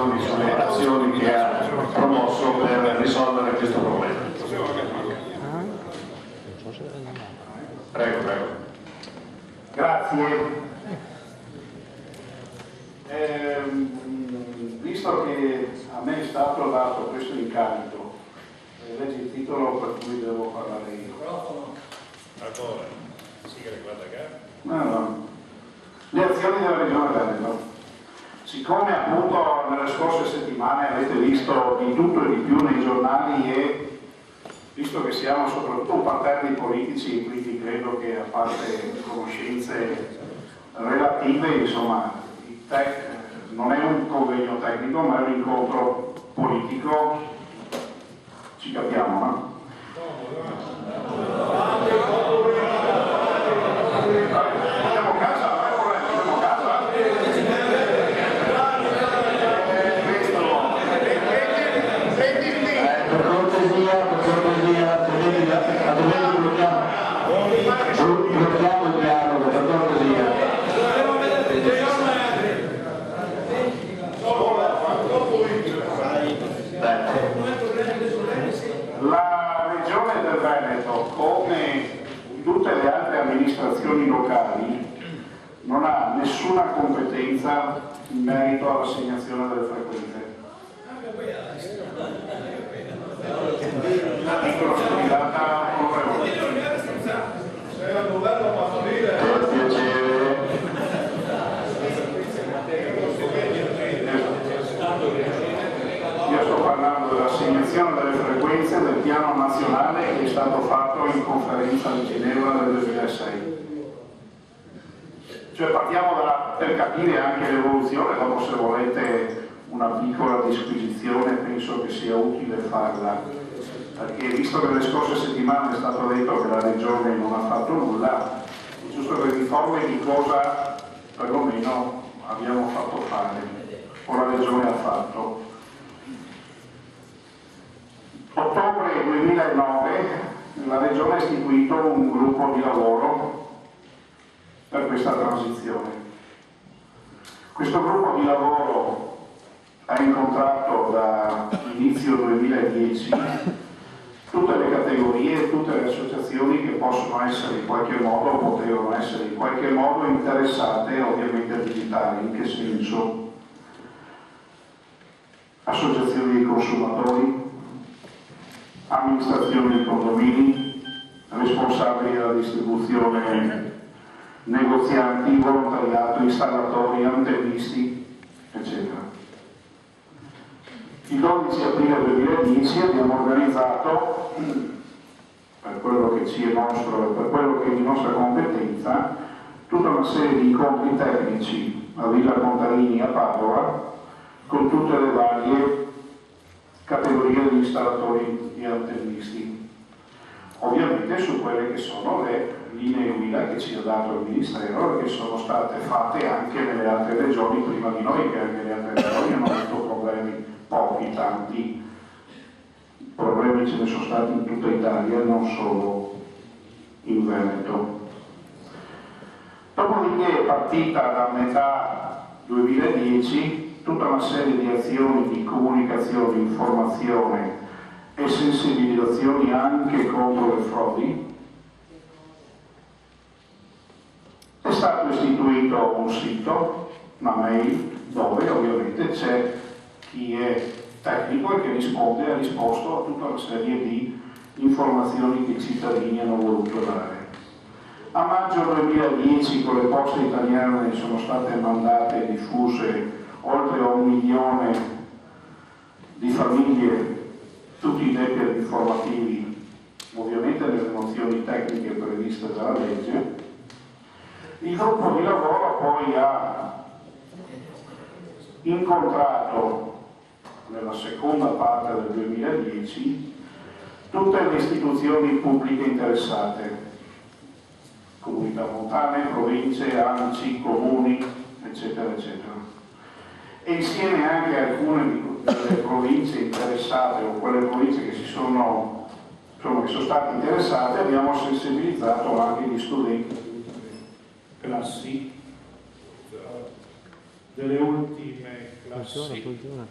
informazioni sulle azioni che ha promosso per risolvere questo problema. Prego, prego. Grazie. Visto che a me è stato dato questo incarico, leggi il titolo per cui devo parlare io. Ancora, sì che riguarda No. Le azioni della Regione Veneto. Siccome appunto nelle scorse settimane avete visto di tutto e di più nei giornali e visto che siamo soprattutto un parterre di politici, quindi credo che a parte conoscenze relative, insomma, non è un convegno tecnico ma è un incontro politico, ci capiamo, no? Andiamo a casa, andiamo a casa. Per cortesia, blocchiamo il dialogo, per cortesia. La Regione del Veneto, come tutte le altre amministrazioni locali, non ha nessuna competenza in merito all'assegnazione delle frequenze. La dicono sfidata onorevole. Per piacere. Io sto parlando dell'assegnazione delle frequenze del piano nazionale che è stato fatto in conferenza di Ginevra nel 2006. Cioè partiamo per capire anche l'evoluzione, dopo se volete una piccola disquisizione penso che sia utile farla, perché visto che nelle scorse settimane è stato detto che la Regione non ha fatto nulla, è giusto che vi informi di cosa perlomeno abbiamo fatto fare, o la Regione ha fatto. Ottobre 2009 la Regione ha istituito un gruppo di lavoro per questa transizione. Questo gruppo di lavoro ha incontrato da inizio 2010 tutte le categorie, tutte le associazioni che possono essere in qualche modo, potevano essere in qualche modo interessate ovviamente a digitale. In che senso? Associazioni di consumatori, amministrazioni di condomini, responsabili della distribuzione, negozianti, volontariato, installatori, antennisti, eccetera. Il 12 aprile 2010 abbiamo organizzato, per quello che ci è nostro e per quello che è di nostra competenza, tutta una serie di incontri tecnici a Villa Contarini a Padova con tutte le varie categorie di installatori e antennisti, ovviamente su quelle che sono le linee guida che ci ha dato il Ministero e che sono state fatte anche nelle altre regioni prima di noi, che anche le altre regioni hanno avuto problemi, pochi, tanti problemi ce ne sono stati in tutta Italia, non solo in Veneto. Dopodiché è partita da metà 2010 tutta una serie di azioni di comunicazione, informazione e sensibilizzazioni anche contro le frodi. È stato istituito un sito, una mail, dove ovviamente c'è chi è tecnico e che risponde, ha risposto a tutta una serie di informazioni che i cittadini hanno voluto dare. A maggio 2010 con le poste italiane sono state mandate e diffuse oltre 1 milione di famiglie tutti i dettagli informativi, ovviamente nelle nozioni tecniche previste dalla legge. Il gruppo di lavoro poi ha incontrato nella seconda parte del 2010 tutte le istituzioni pubbliche interessate, comunità montane, province, ANCI, comuni, eccetera, eccetera. E insieme anche a alcune delle province interessate o quelle province che sono state interessate, abbiamo sensibilizzato anche gli studenti classi delle ultime classi. Funziona.